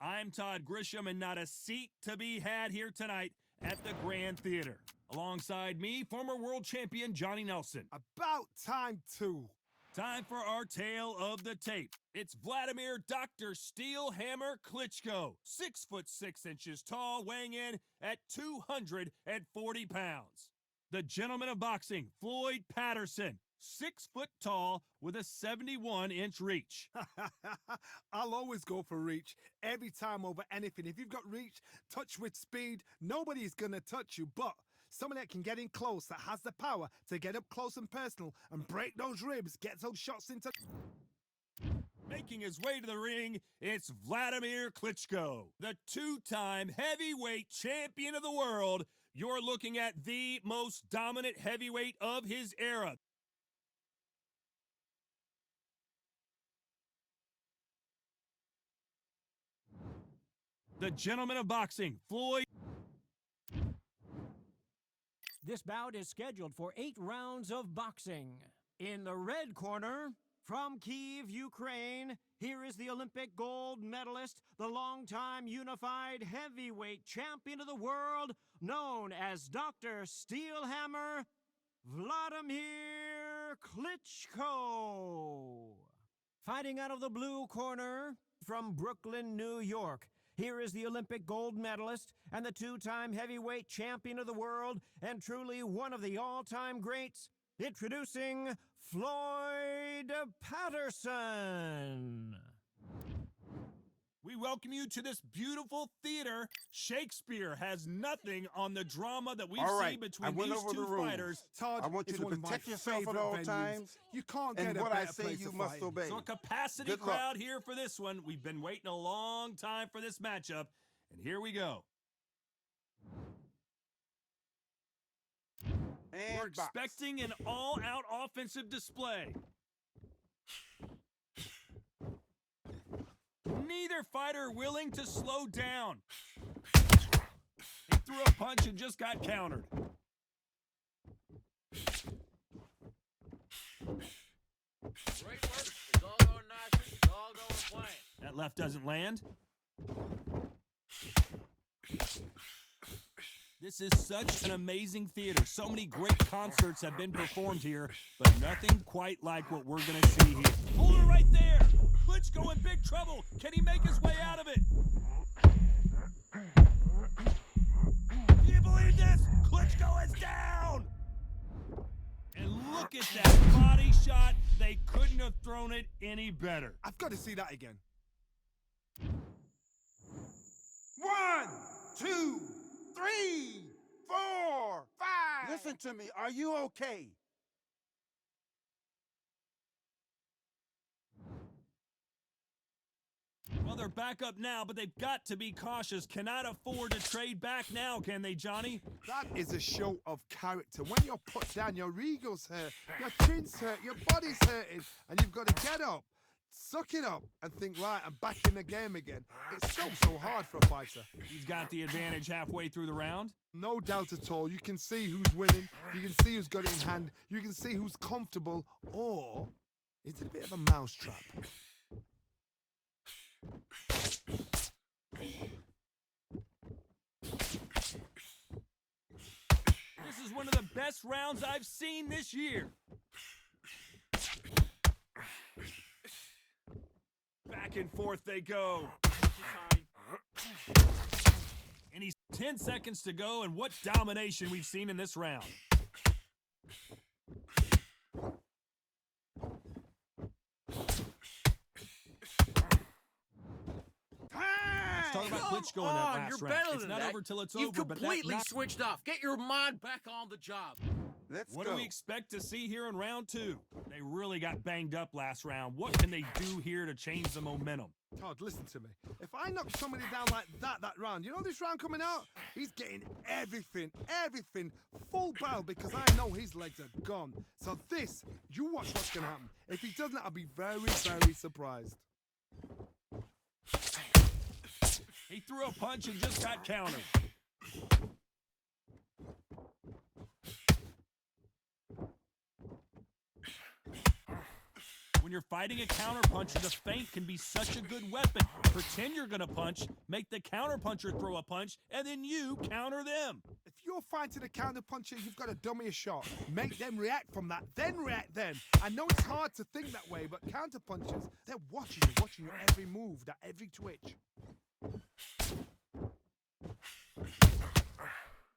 I'm Todd Grisham, and not a seat to be had here tonight at the Grand Theater. Alongside me, former world champion Johnny Nelson. About time, too. Time for our tale of the tape. It's Vladimir Dr. Steel Hammer Klitschko, 6'6" tall, weighing in at 240 pounds. The gentleman of boxing, Floyd Patterson, 6 foot tall with a 71-inch reach. I'll always go for reach every time over anything. If you've got reach, touch with speed, nobody's gonna touch you. But someone that can get in close, that has the power to get up close and personal and break those ribs, get those shots into... Making his way to the ring, it's Vladimir Klitschko, the two-time heavyweight champion of the world. You're looking at the most dominant heavyweight of his era. The gentleman of boxing, Floyd. This bout is scheduled for 8 rounds of boxing. In the red corner, from Kyiv, Ukraine, here is the Olympic gold medalist, the longtime unified heavyweight champion of the world, known as Dr. Steelhammer, Vladimir Klitschko. Fighting out of the blue corner, from Brooklyn, New York, here is the Olympic gold medalist and the two-time heavyweight champion of the world and truly one of the all-time greats, introducing Floyd Patterson. We welcome you to this beautiful theater. Shakespeare has nothing on the drama that we see between these two fighters. Todd, I want you to protect yourself at all times. You can't get And a what I better say, place you to must fight. obey. So a capacity Good luck. crowd here for this one. We've been waiting a long time for this matchup, and here we go. And We're box. expecting an all-out offensive display. Neither fighter willing to slow down. He threw a punch and just got countered. Great work. It's all going nicely. It's all going to plan. That left doesn't land. This is such an amazing theater. So many great concerts have been performed here, but nothing quite like what we're going to see here. Hold her right there. Klitschko in big trouble. Can he make his way out of it? Do you believe this? Klitschko is down. And look at that body shot. They couldn't have thrown it any better. I've got to see that again. 1, 2, 3, 4, 5. Listen to me. Are you okay? Well, they're back up now, but they've got to be cautious. Cannot afford to trade back now, can they, Johnny? That is a show of character. When you're put down, your ego's hurt, your chin's hurt, your body's hurting, and you've got to get up, suck it up, and think, right, I'm back in the game again. It's so hard for a fighter. He's got the advantage halfway through the round. No doubt at all. You can see who's winning. You can see who's got it in hand. You can see who's comfortable. Or is it a bit of a mousetrap? This is one of the best rounds I've seen this year. Back and forth they go. And he's 10 seconds to go, and what domination we've seen in this round. Let's talk about Klitschko in that last You're round. better It's than not that. over till it's You've over, but that completely knock- switched off. Get your mind back on the job. Let's What go. do we expect to see here in round 2? They really got banged up last round. What can they do here to change the momentum? Todd, listen to me. If I knock somebody down like that round, you know this round coming out? He's getting everything, full barrel, because I know his legs are gone. So this, you watch what's going to happen. If he doesn't, I'll be very, very surprised. He threw a punch and just got countered. When you're fighting a counterpuncher, the feint can be such a good weapon. Pretend you're gonna punch, make the counterpuncher throw a punch, and then you counter them. If you're fighting a counterpuncher, you've got to dummy a shot. Make them react from that, then react then. I know it's hard to think that way, but counterpunchers, they're watching your every move, that every twitch.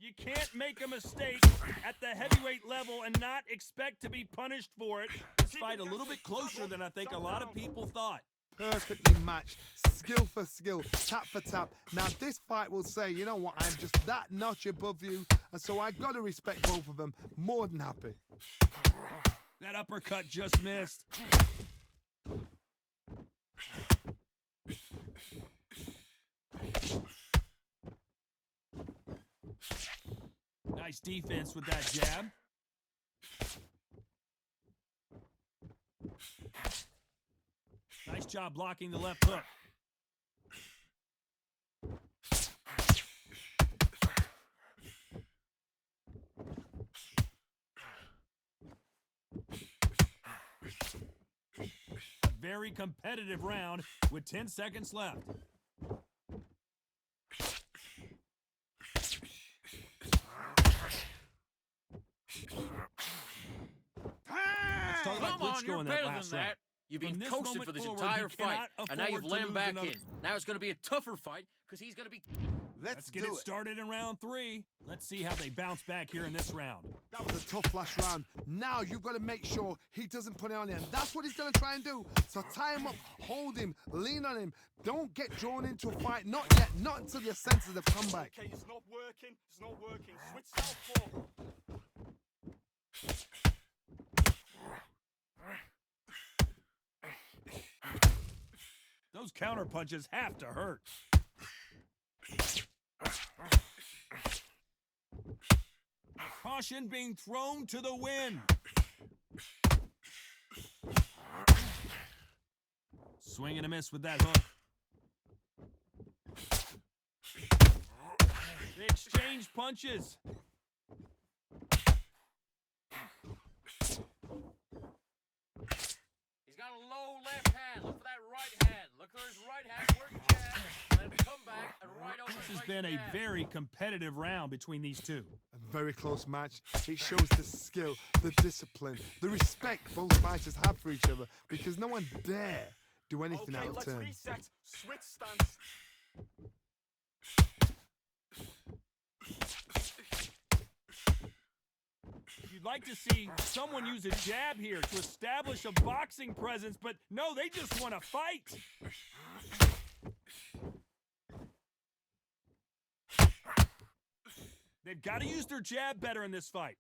You can't make a mistake at the heavyweight level and not expect to be punished for it. This fight a little bit closer than I think a lot of people thought. Perfectly matched, skill for skill, tap for tap. Now this fight will say, you know what, I'm just that notch above you, and so I gotta respect both of them. More than happy. That uppercut just missed. Nice defense with that jab. Nice job blocking the left hook. A very competitive round with 10 seconds left. Let's talk about Come on, Klitschko you're in better that than last that. round. You've been From this coasted moment for this forward, entire he fight, cannot and now you've afford let to him lose back another- in. Now it's going to be a tougher fight, because he's going to be... Let's get it started in round 3. Let's see how they bounce back here in this round. That was a tough last round. Now you've got to make sure he doesn't put it on you, and that's what he's going to try and do. So tie him up, hold him, lean on him. Don't get drawn into a fight. Not yet. Not until your senses have come back. Okay, it's not working. It's not working. Switch southpaw. Those counter punches have to hurt. Caution being thrown to the wind. Swing and a miss with that hook. They exchange punches. He's got a low left hand. Look for that right hand. Look for his right hand. Work jab. Then come back and right over. This has been a very competitive round between these two. A very close match. It shows the skill, the discipline, the respect both fighters have for each other, because no one dare do anything Okay, out of let's turn. reset. Switch stance. You'd like to see someone use a jab here to establish a boxing presence, but no, they just want to fight. They've got to use their jab better in this fight.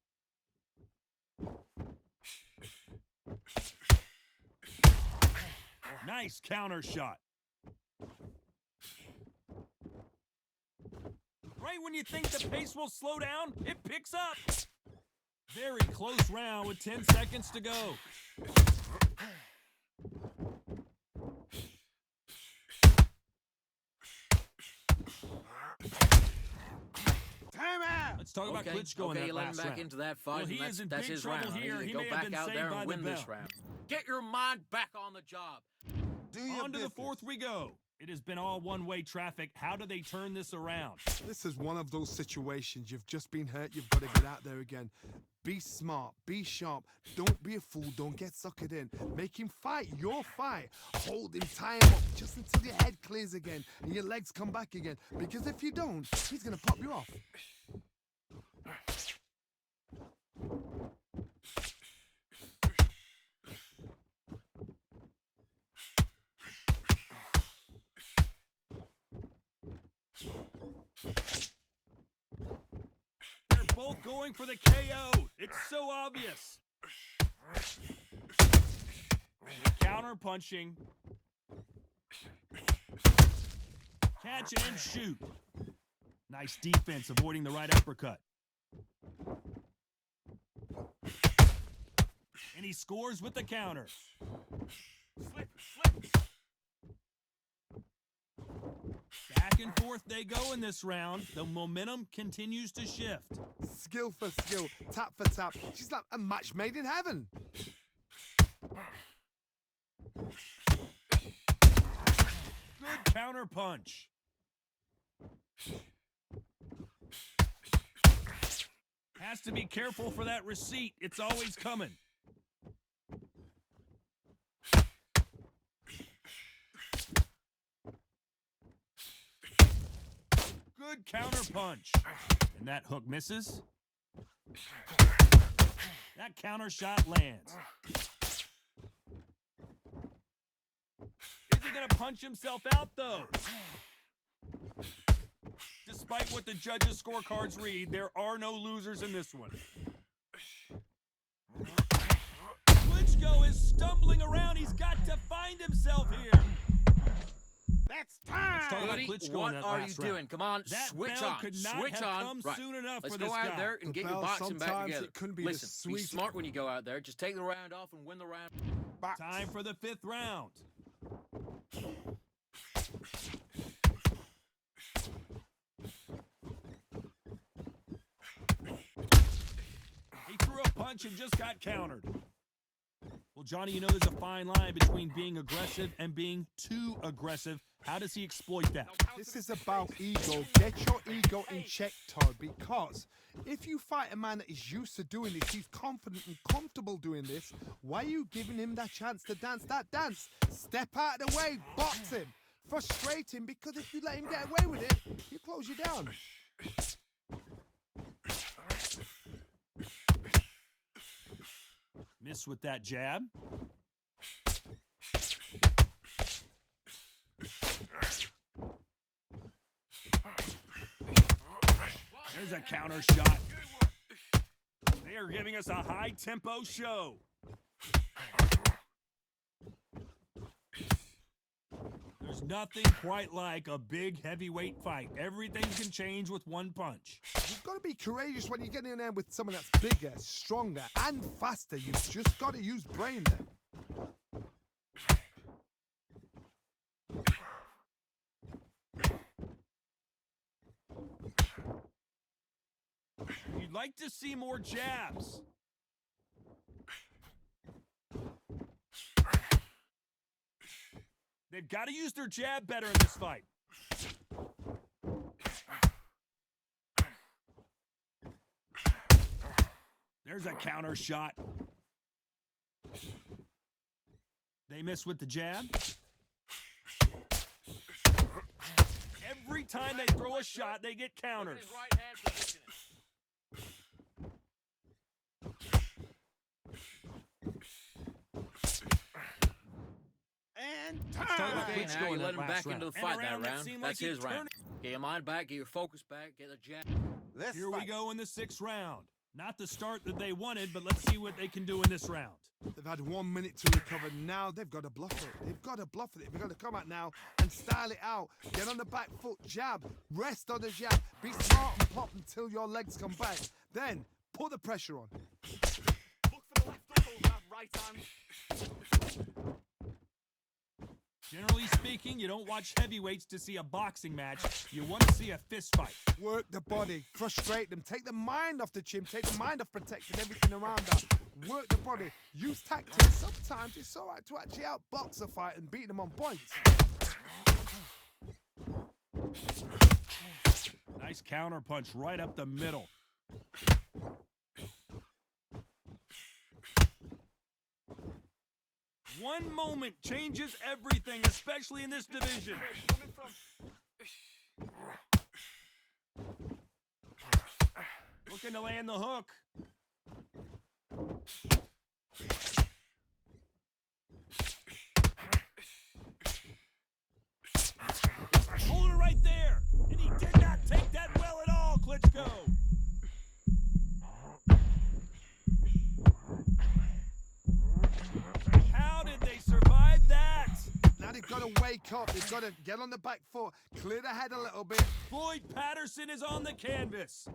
Nice counter shot. Right when you think the pace will slow down, it picks up. Very close round with 10 seconds to go. Time out! Let's talk about Klitschko in you that let him last back round. into that fight, Well, he and is in that's big his trouble round. here. He's He gonna may go have back been out saved there by and the win this bell. round. Get your mind back on the job. Do your On to the business. fourth we go. It has been all one-way traffic. How do they turn this around? This is one of those situations. You've just been hurt. You've got to get out there again. Be smart. Be sharp. Don't be a fool. Don't get suckered in. Make him fight your fight. Hold him. Tie him up just until your head clears again and your legs come back again. Because if you don't, he's going to pop you off. They're both going for the KO. It's so obvious. Counter punching. Catch and shoot. Nice defense, avoiding the right uppercut. And he scores with the counter. Slip, slip. Back and forth they go in this round. The momentum continues to shift. Skill for skill. Tap for tap. She's like a match made in heaven. Good counter punch. Has to be careful for that receipt. It's always coming. Good counter punch. And that hook misses. That counter shot lands. Is he going to punch himself out, though? Despite what the judges' scorecards read, there are no losers in this one. Klitschko is stumbling around. He's got to find himself here. That's time! Let's talk about Buddy, Klitschko in what that are you last doing? round. Come on, That switch bell on. could not Switch have on. come Right. soon enough Let's for go this out guy. there and The get your bell, boxing back sometimes together. it couldn't be the Listen, be sweet- smart when you go out there. Just take the round off and win the round. Box. Time for the 5th round. He threw a punch and just got countered. Well, Johnny, you know there's a fine line between being aggressive and being too aggressive. How does he exploit that? This is about ego. Get your ego in check, Todd, because if you fight a man that is used to doing this, he's confident and comfortable doing this, why are you giving him that chance to dance that dance? Step out of the way, box him, frustrate him, because if you let him get away with it, he'll close you down. Miss with that jab. There's a counter shot. They are giving us a high-tempo show. There's nothing quite like a big heavyweight fight. Everything can change with one punch. You've got to be courageous when you get in there with someone that's bigger, stronger, and faster. You've just got to use brain there. You'd like to see more jabs. They've got to use their jab better in this fight. There's a counter shot. They miss with the jab. Every time they throw a shot, they get Look at countered. his right hand positioning. And talk time! about Okay, Klitschko now you in let that him last back into round. the And a fight that round that round. seemed That's like his it round. turned- Get your mind back, get your focus back, get the jab. Let's Here we fight. go in the 6th round. Not the start that they wanted, but let's see what they can do in this round. They've had 1 minute to recover. Now they've got to bluff it. They've got to bluff it. They've got to come out now and style it out. Get on the back foot, jab. Rest on the jab. Be smart and pop until your legs come back. Then put the pressure on. Look for the left hook over that right hand. Generally speaking, you don't watch heavyweights to see a boxing match. You want to see a fist fight. Work the body. Frustrate them. Take the mind off the chin. Take the mind off protecting everything around that. Work the body. Use tactics. Sometimes it's all right to actually outbox a fight and beat them on points. Nice counter punch right up the middle. One moment changes everything, especially in this division. Coming from. Looking to land the hook. Hold it right there. And he did not take that well at all, Klitschko. How did they survive that? Now they've got to wake up. They've got to get on the back foot. Clear the head a little bit. Floyd Patterson is on the canvas.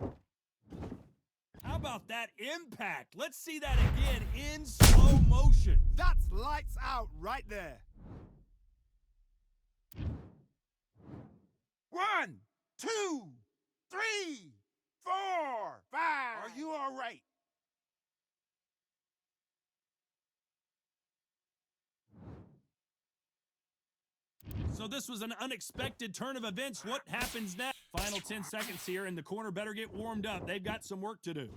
How about that impact? Let's see that again in slow motion. That's lights out right there. 1, 2, 3, 4, 5. Are you all right? So this was an unexpected turn of events. What happens next? Final 10 seconds here, and the corner better get warmed up. They've got some work to do.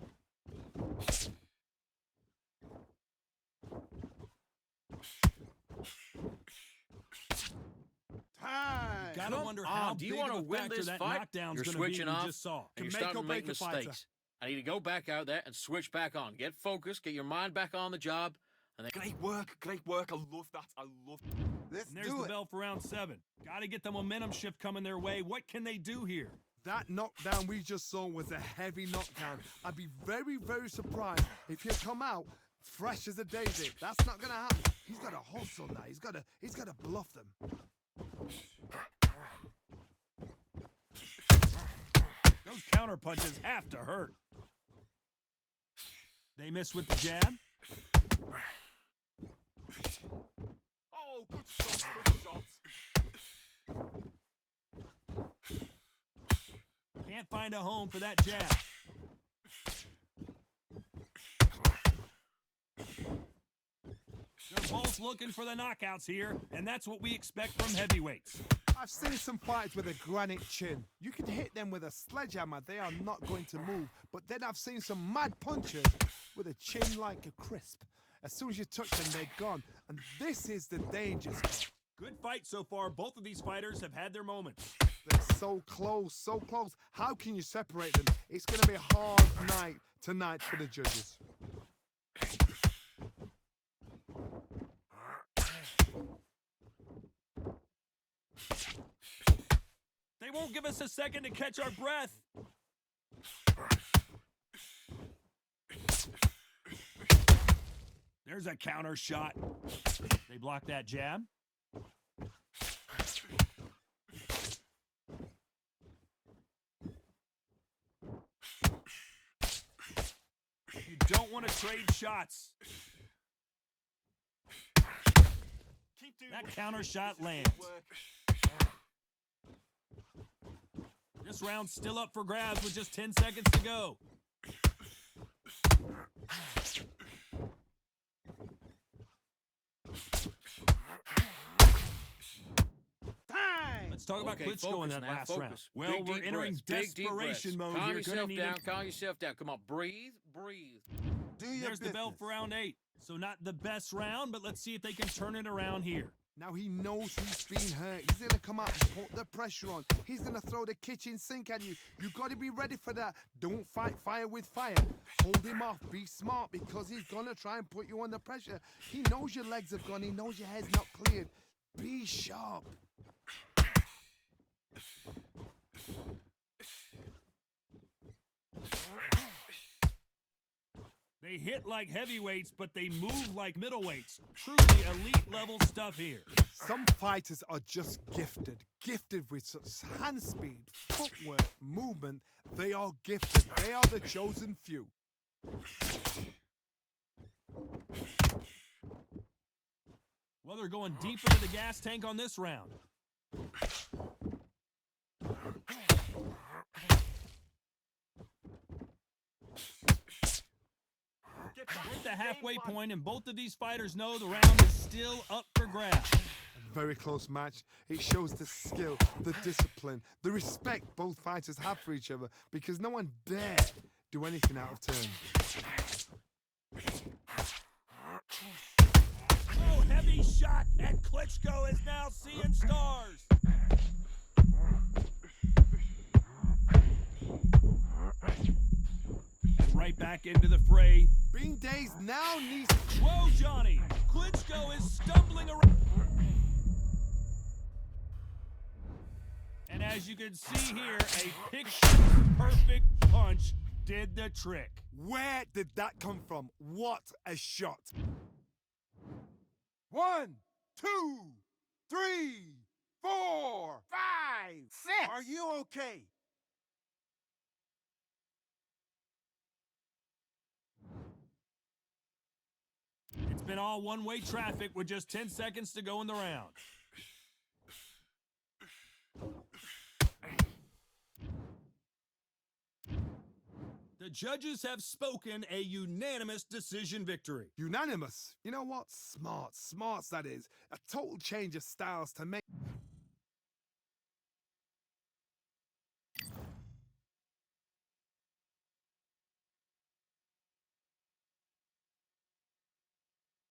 Time. Gotta wonder how Do you big want to of a win factor this that fight? knockdown's You're gonna be switching we off, just saw. and you're Make or starting to make break a fighter. mistakes. I need to go back out there and switch back on. Get focused, get your mind back on the job, and then Great work, great work. I love that. I love Let's And there's do the it. bell for round 7. Gotta get the momentum shift coming their way. What can they do here? That knockdown we just saw was a heavy knockdown. I'd be very, very surprised if he'd come out fresh as a daisy. That's not gonna happen. He's got to hustle now. He's got to bluff them. Those counter punches have to hurt. They miss with the jab. Oh, good shots, good shots. Can't find a home for that jab. They're both looking for the knockouts here, and that's what we expect from heavyweights. I've seen some fights with a granite chin. You can hit them with a sledgehammer, they are not going to move. But then I've seen some mad punchers with a chin like a crisp. As soon as you touch them, they're gone. And this is the danger spot. Good fight so far. Both of these fighters have had their moments. They're so close, so close. How can you separate them? It's going to be a hard night tonight for the judges. They won't give us a second to catch our breath. There's a counter shot. They block that jab. You don't want to trade shots. Keep doing That what counter you do. shot This is lands. good work. This round's still up for grabs with just 10 seconds to go. Time! Let's talk about Okay, Klitschko in focus that now, last focus. round. Well, Big, we're deep entering breaths, big, deep desperation breaths. mode Calm here. Gonna yourself need down, to- calm yourself down. Come on, breathe, breathe. Do your There's the bell for round 8. So not the best round, but let's see if they can turn it around here. Now he knows he's been hurt. He's going to come out and put the pressure on. He's going to throw the kitchen sink at you. You've got to be ready for that. Don't fight fire with fire. Hold him off. Be smart because he's going to try and put you under pressure. He knows your legs have gone. He knows your head's not cleared. Be sharp. They hit like heavyweights, but they move like middleweights. Truly elite level stuff here. Some fighters are just gifted. Gifted with such hand speed, footwork, movement. They are gifted. They are the chosen few. Well, they're going deep into the gas tank on this round. Get back We're at to the game halfway plan. point, and both of these fighters know the round is still up for grabs. Very close match. It shows the skill, the discipline, the respect both fighters have for each other because no one dare do anything out of turn. Oh, heavy shot, and Klitschko is now seeing stars. Right back into the fray. Bean Days now needs. Whoa, Johnny! Klitschko is stumbling around. And as you can see here, a picture-perfect punch did the trick. Where did that come from? What a shot. 1, 2, 3, 4, 5, 6. Are you okay? It's been all one-way traffic with just 10 seconds to go in the round. The judges have spoken, a unanimous decision victory. Unanimous. You know what? Smart. Smarts, that is. A total change of styles to make.